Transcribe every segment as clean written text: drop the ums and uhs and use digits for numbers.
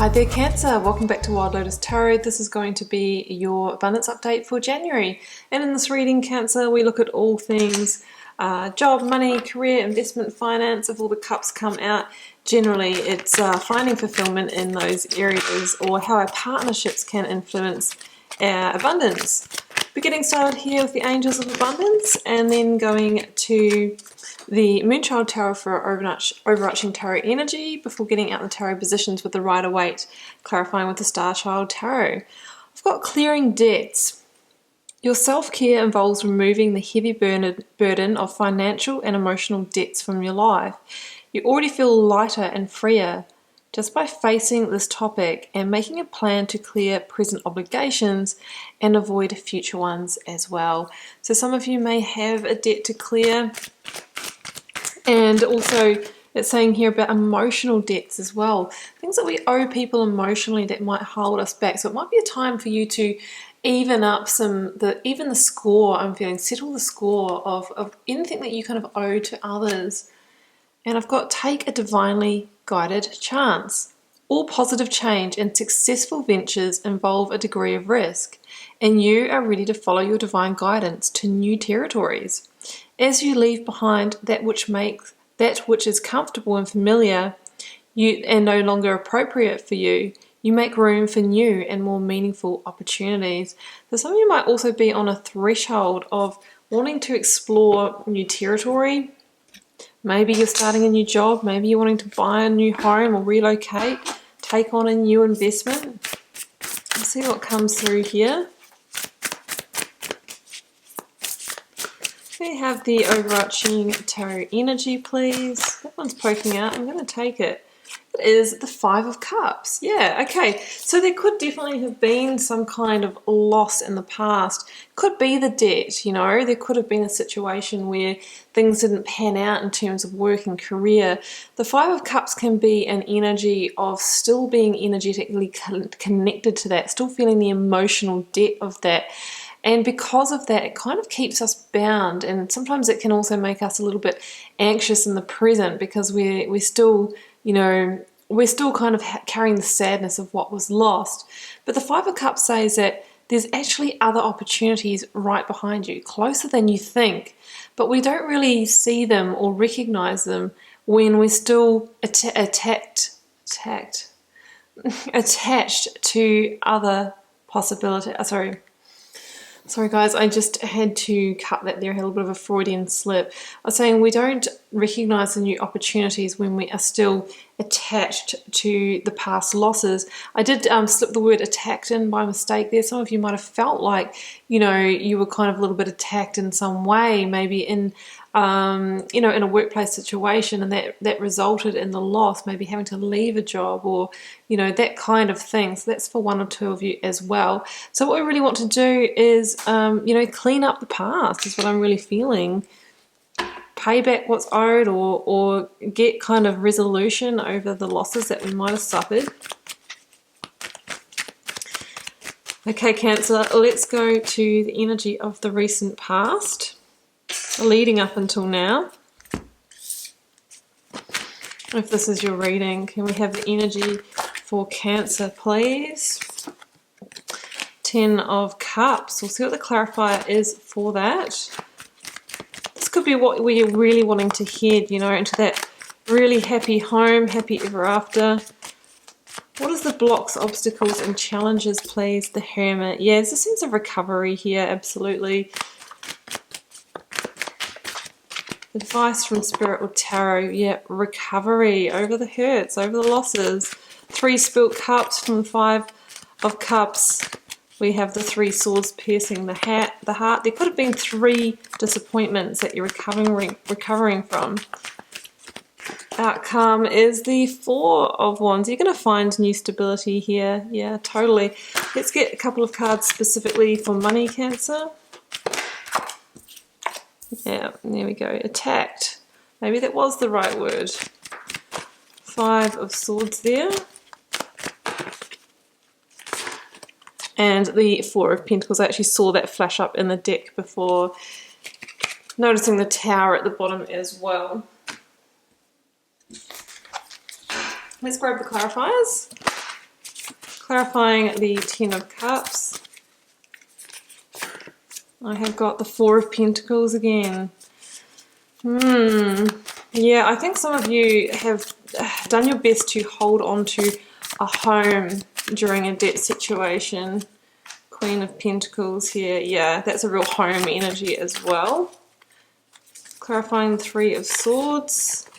Hi there Cancer, welcome back to Wild Lotus Tarot. This is going to be your abundance update for January. And in this reading, Cancer, we look at all things job, money, career, investment, finance. If all the cups come out, generally it's finding fulfillment in those areas or how our partnerships can influence our abundance. We're getting started here with the Angels of Abundance and then going to the Moonchild Tarot for overarching tarot energy before getting out the tarot positions with the Rider-Waite, clarifying with the Star Child Tarot. I've got clearing debts. Your self-care involves removing the heavy burden of financial and emotional debts from your life. You already feel lighter and freer just by facing this topic and making a plan to clear present obligations and avoid future ones as well. So some of you may have a debt to clear. And also it's saying here about emotional debts as well. Things that we owe people emotionally that might hold us back. So it might be a time for you to even up even the score, I'm feeling, settle the score of anything that you kind of owe to others. And I've got take a divinely guided chance. All positive change and successful ventures involve a degree of risk, and you are ready to follow your divine guidance to new territories. As you leave behind that which is comfortable and familiar and no longer appropriate for you, you make room for new and more meaningful opportunities. So some of you might also be on a threshold of wanting to explore new territory. Maybe you're starting a new job, maybe you're wanting to buy a new home or relocate, take on a new investment. Let's see what comes through here. We have the overarching tarot energy, please. That one's poking out. I'm going to take it. It is the Five of Cups. Yeah, okay. So there could definitely have been some kind of loss in the past. Could be the debt, you know. There could have been a situation where things didn't pan out in terms of work and career. The Five of Cups can be an energy of still being energetically connected to that, still feeling the emotional debt of that. And because of that, it kind of keeps us bound, and sometimes it can also make us a little bit anxious in the present because we're still, you know, we're still kind of carrying the sadness of what was lost. But the Five of Cups says that there's actually other opportunities right behind you, closer than you think, but we don't really see them or recognize them when we're still attached to other possibilities. Sorry guys, I just had to cut that there. I had a little bit of a Freudian slip. I was saying we don't recognize the new opportunities when we are still attached to the past losses. I did slip the word attacked in by mistake there. Some of you might have felt like, you know, you were kind of a little bit attacked in some way, maybe in, you know, in a workplace situation, and that resulted in the loss, maybe having to leave a job or, you know, that kind of thing. So that's for one or two of you as well. So what we really want to do is, you know, clean up the past is what I'm really feeling. Pay back what's owed or get kind of resolution over the losses that we might have suffered. Okay, Cancer, let's go to the energy of the recent past, leading up until now. If this is your reading, can we have the energy for Cancer, please? 10 of Cups. We'll see what the clarifier is for that. This could be what we're really wanting to head, you know, into that really happy home, happy ever after. What is the blocks, obstacles, and challenges, please? The Hermit. Yeah, there's a sense of recovery here, absolutely. Advice from Spirit or Tarot. Yeah, recovery over the hurts, over the losses. 3 spilt cups from the 5 of Cups. We have the 3 swords piercing the heart. There could have been 3 disappointments that you're recovering from. Outcome is the 4 of Wands. You're going to find new stability here. Yeah, totally. Let's get a couple of cards specifically for money, Cancer. Yeah, there we go. Attacked. Maybe that was the right word. 5 of Swords there. And the 4 of Pentacles. I actually saw that flash up in the deck before, noticing the Tower at the bottom as well. Let's grab the clarifiers. Clarifying the Ten of Cups. I have got the Four of Pentacles again. Yeah, I think some of you have done your best to hold on to a home during a debt situation. Queen of Pentacles here. Yeah, that's a real home energy as well. Clarifying the Three of Swords.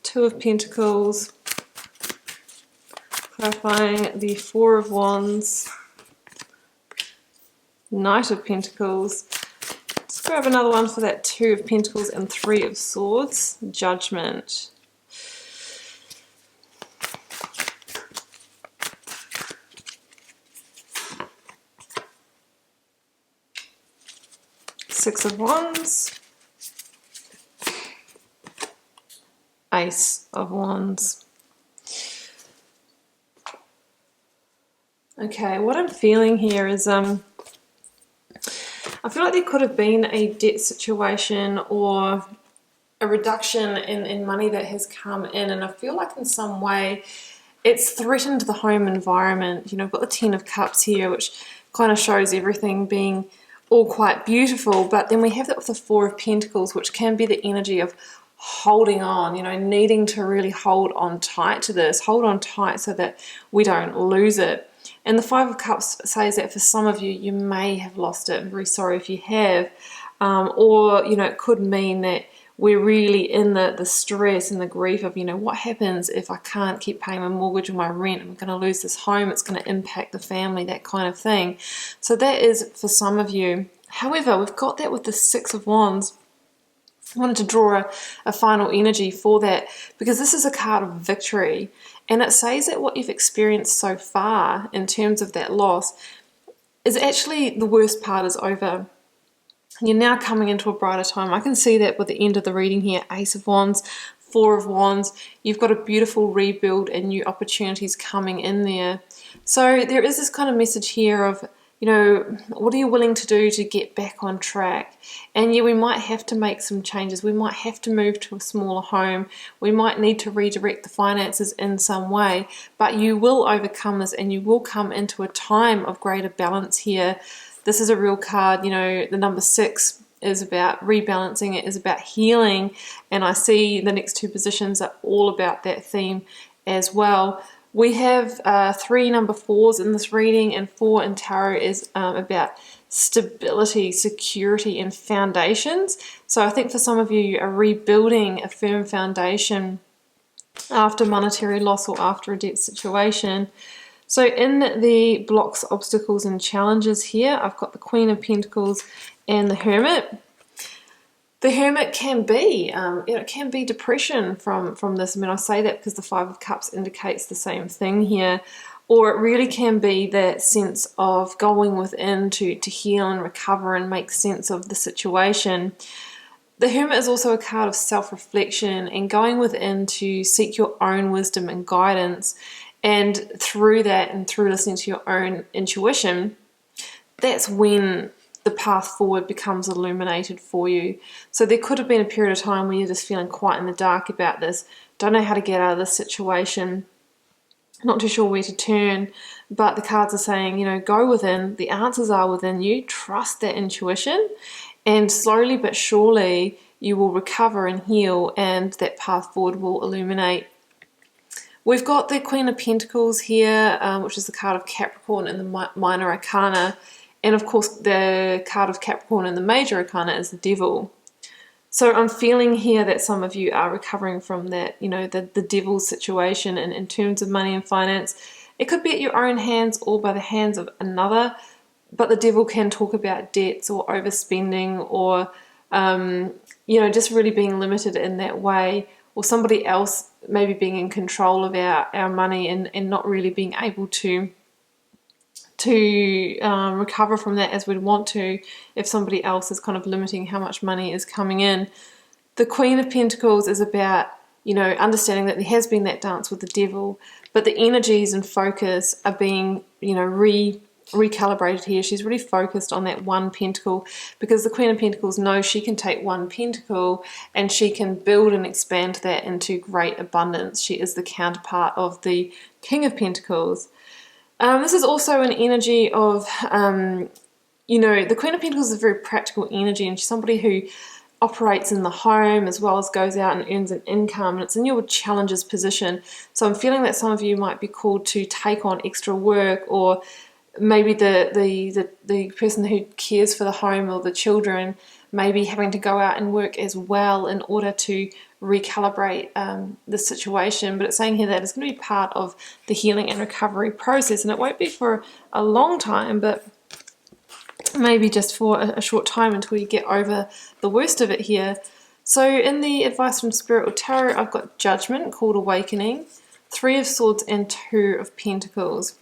Two of Pentacles. Clarifying the Four of Wands. Knight of Pentacles. Let's grab another one for that Two of Pentacles and Three of Swords. Judgment. Six of Wands. Ace of Wands. Okay, what I'm feeling here is I feel like there could have been a debt situation or a reduction in money that has come in, and I feel like in some way it's threatened the home environment. You know, I've got the Ten of Cups here, which kind of shows everything being all quite beautiful, but then we have that with the Four of Pentacles, which can be the energy of holding on, you know, needing to really hold on tight to this, hold on tight so that we don't lose it. And the Five of Cups says that for some of you, you may have lost it. I'm very sorry if you have. Or, you know, it could mean that we're really in the stress and the grief of, you know, what happens if I can't keep paying my mortgage or my rent? I'm going to lose this home. It's going to impact the family, that kind of thing. So that is for some of you. However, we've got that with the Six of Wands. I wanted to draw a final energy for that because this is a card of victory. And it says that what you've experienced so far in terms of that loss is actually the worst part is over. You're now coming into a brighter time. I can see that with the end of the reading here, Ace of Wands, Four of Wands. You've got a beautiful rebuild and new opportunities coming in there. So there is this kind of message here of, you know, what are you willing to do to get back on track? And yeah, we might have to make some changes. We might have to move to a smaller home. We might need to redirect the finances in some way, but you will overcome this and you will come into a time of greater balance here. This is a real card, you know, the number 6 is about rebalancing, it is about healing, and I see the next two positions are all about that theme as well. We have 3 number 4s in this reading, and 4 in tarot is about stability, security, and foundations. So I think for some of you, you are rebuilding a firm foundation after monetary loss or after a debt situation. So in the blocks, obstacles, and challenges here, I've got the Queen of Pentacles and the Hermit. The Hermit can be, it can be depression from this. I mean, I say that because the Five of Cups indicates the same thing here. Or it really can be that sense of going within to heal and recover and make sense of the situation. The Hermit is also a card of self-reflection and going within to seek your own wisdom and guidance. And through that and through listening to your own intuition, that's when the path forward becomes illuminated for you. So there could have been a period of time where you're just feeling quite in the dark about this, don't know how to get out of this situation, not too sure where to turn, but the cards are saying, you know, go within, the answers are within you, trust that intuition, and slowly but surely you will recover and heal, and that path forward will illuminate. We've got the Queen of Pentacles here, which is the card of Capricorn in the Minor Arcana. And of course, the card of Capricorn in the Major Arcana is the Devil. So I'm feeling here that some of you are recovering from that, you know, the devil situation. And in terms of money and finance, it could be at your own hands or by the hands of another. But the devil can talk about debts or overspending or, you know, just really being limited in that way. Or somebody else maybe being in control of our money and not really being able to recover from that as we'd want to if somebody else is kind of limiting how much money is coming in. The Queen of Pentacles is about, you know, understanding that there has been that dance with the devil, but the energies and focus are being, you know, recalibrated here. She's really focused on that one pentacle because the Queen of Pentacles knows she can take one pentacle and she can build and expand that into great abundance. She is the counterpart of the King of Pentacles. This is also an energy of, you know, the Queen of Pentacles is a very practical energy, and she's somebody who operates in the home as well as goes out and earns an income, and it's in your challenges position. So I'm feeling that some of you might be called to take on extra work, or maybe the person who cares for the home or the children may be having to go out and work as well in order to recalibrate the situation. But it's saying here that it's going to be part of the healing and recovery process, and it won't be for a long time, but maybe just for a short time until you get over the worst of it here. So in the advice from Spirit or Tarot, I've got Judgment, called Awakening, Three of Swords, and Two of Pentacles.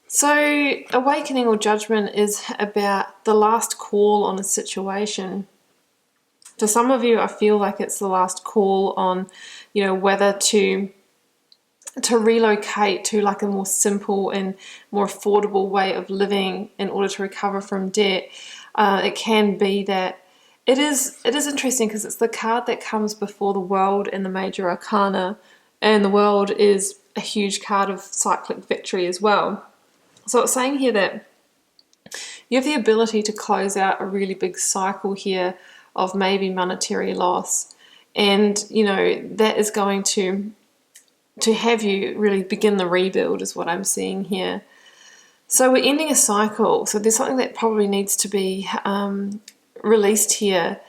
So awakening or judgment is about the last call on a situation. For some of you, I feel like it's the last call on, you know, whether to relocate to like a more simple and more affordable way of living in order to recover from debt. It can be that it is interesting because it's the card that comes before the World in the Major Arcana, and the World is a huge card of cyclic victory as well. So it's saying here that you have the ability to close out a really big cycle here of maybe monetary loss, and you know that is going to have you really begin the rebuild is what I'm seeing here. So we're ending a cycle, so there's something that probably needs to be released here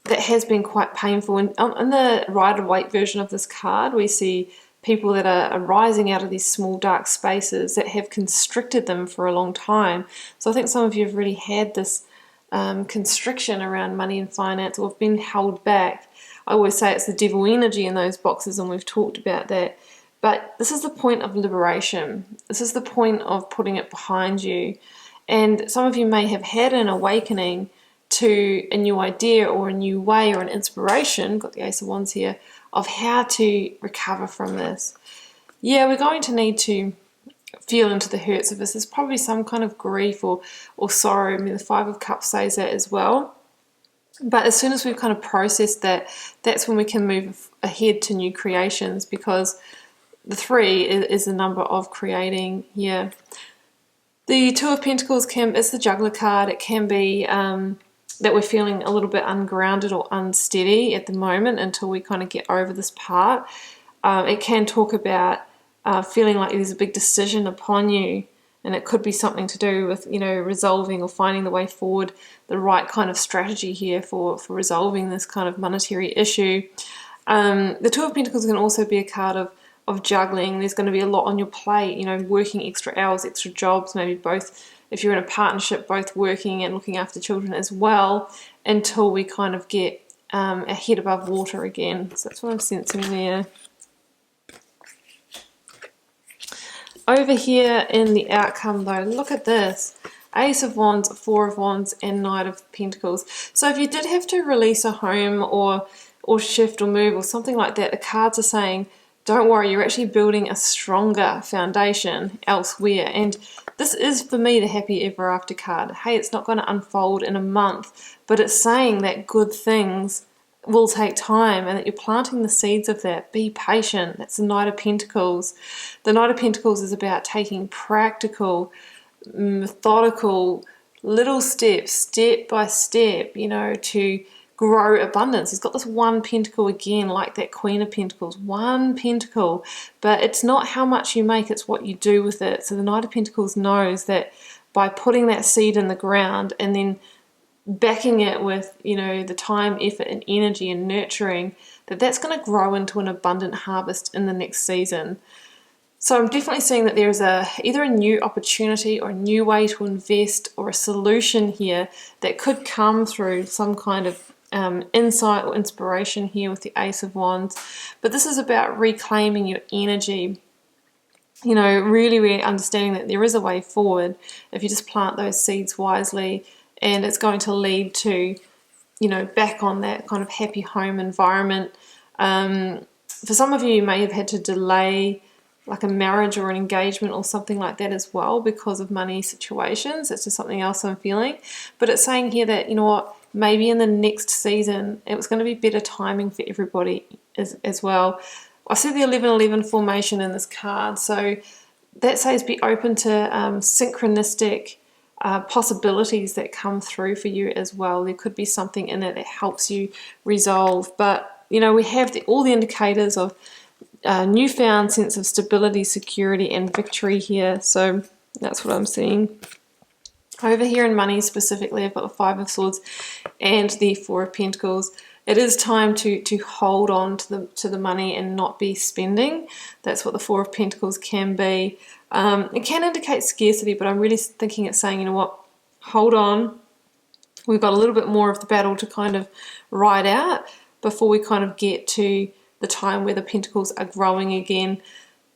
that has been quite painful. And in the Rider-Waite version of this card, we see people that are rising out of these small dark spaces that have constricted them for a long time. So I think some of you have really had this constriction around money and finance, or have been held back. I always say it's the devil energy in those boxes, and we've talked about that. But this is the point of liberation. This is the point of putting it behind you. And some of you may have had an awakening to a new idea or a new way or an inspiration, got the Ace of Wands here, of how to recover from this. Yeah, we're going to need to feel into the hurts of this. There's probably some kind of grief or sorrow. I mean, the Five of Cups says that as well. But as soon as we've kind of processed that, that's when we can move ahead to new creations, because the 3 is the number of creating here. The Two of Pentacles is the Juggler card. It can be that we're feeling a little bit ungrounded or unsteady at the moment until we kind of get over this part. It can talk about feeling like there's a big decision upon you, and it could be something to do with, you know, resolving or finding the way forward, the right kind of strategy here for resolving this kind of monetary issue. The Two of Pentacles can also be a card of juggling. There's going to be a lot on your plate, you know, working extra hours, extra jobs, maybe both, if you're in a partnership, both working and looking after children as well, until we kind of get a head above water again. So that's what I'm sensing there. Over here in the outcome though, look at this. Ace of Wands, Four of Wands, and Knight of Pentacles. So if you did have to release a home or shift or move or something like that, the cards are saying, don't worry, you're actually building a stronger foundation elsewhere. And this is, for me, the Happy Ever After card. Hey, it's not going to unfold in a month, but it's saying that good things will take time and that you're planting the seeds of that. Be patient. That's the Knight of Pentacles. The Knight of Pentacles is about taking practical, methodical, little steps, step by step, you know, to grow abundance. He's got this one pentacle again, like that Queen of Pentacles, one pentacle, but it's not how much you make, it's what you do with it. So the Knight of Pentacles knows that by putting that seed in the ground and then backing it with, you know, the time, effort, and energy and nurturing, that's going to grow into an abundant harvest in the next season. So I'm definitely seeing that there's either a new opportunity or a new way to invest or a solution here that could come through some kind of insight or inspiration here with the Ace of Wands. But this is about reclaiming your energy, you know, really understanding that there is a way forward if you just plant those seeds wisely, and it's going to lead to, you know, back on that kind of happy home environment. For some of you may have had to delay like a marriage or an engagement or something like that as well because of money situations. It's just something else I'm feeling. But it's saying here that, you know what, maybe in the next season it was going to be better timing for everybody as well. I see the 11-11 formation in this card, so that says be open to synchronistic possibilities that come through for you as well. There could be something in it that helps you resolve. But, you know, we have all the indicators of newfound sense of stability, security, and victory here. So that's what I'm seeing. Over here in money specifically, I've got the Five of Swords and the Four of Pentacles. It is time to hold on to the money and not be spending. That's what the Four of Pentacles can be. It can indicate scarcity, but I'm really thinking it's saying, you know what, hold on. We've got a little bit more of the battle to kind of ride out before we kind of get to the time where the Pentacles are growing again.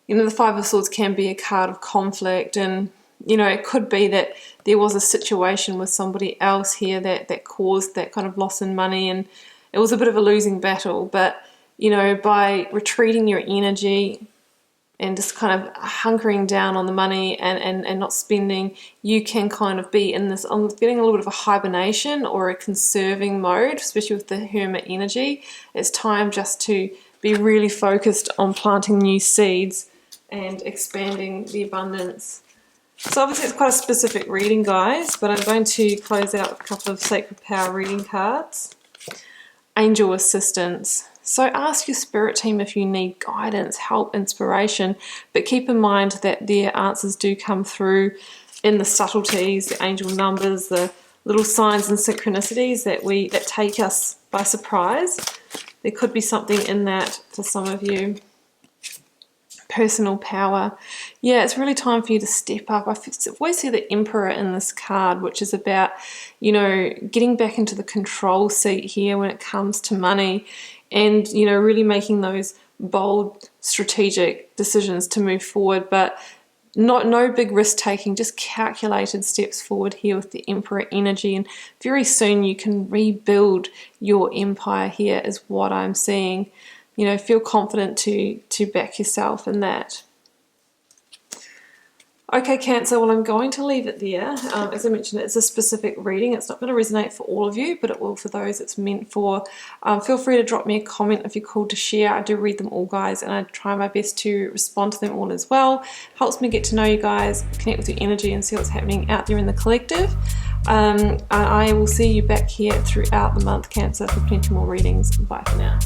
You know, the Five of Swords can be a card of conflict, and you know, it could be that there was a situation with somebody else here that caused that kind of loss in money, and it was a bit of a losing battle. But, you know, by retreating your energy and just kind of hunkering down on the money and not spending, you can kind of be in this, I'm feeling a little bit of a hibernation or a conserving mode, especially with the Hermit energy. It's time just to be really focused on planting new seeds and expanding the abundance. So obviously it's quite a specific reading, guys, but I'm going to close out with a couple of Sacred Power reading cards. Angel assistance. So ask your spirit team if you need guidance, help, inspiration, but keep in mind that their answers do come through in the subtleties, the angel numbers, the little signs and synchronicities that take us by surprise. There could be something in that for some of you. Personal power. Yeah, it's really time for you to step up. I always see the Emperor in this card, which is about, you know, getting back into the control seat here when it comes to money, and, you know, really making those bold strategic decisions to move forward, but no big risk taking, just calculated steps forward here with the Emperor energy. And very soon you can rebuild your empire here is what I'm seeing. You know, feel confident to back yourself in that. Okay, Cancer, well, I'm going to leave it there. As I mentioned, it's a specific reading. It's not going to resonate for all of you, but it will for those it's meant for. Feel free to drop me a comment if you're called to share. I do read them all, guys, and I try my best to respond to them all as well. Helps me get to know you guys, connect with your energy, and see what's happening out there in the collective. I will see you back here throughout the month, Cancer, for plenty more readings. Bye for now.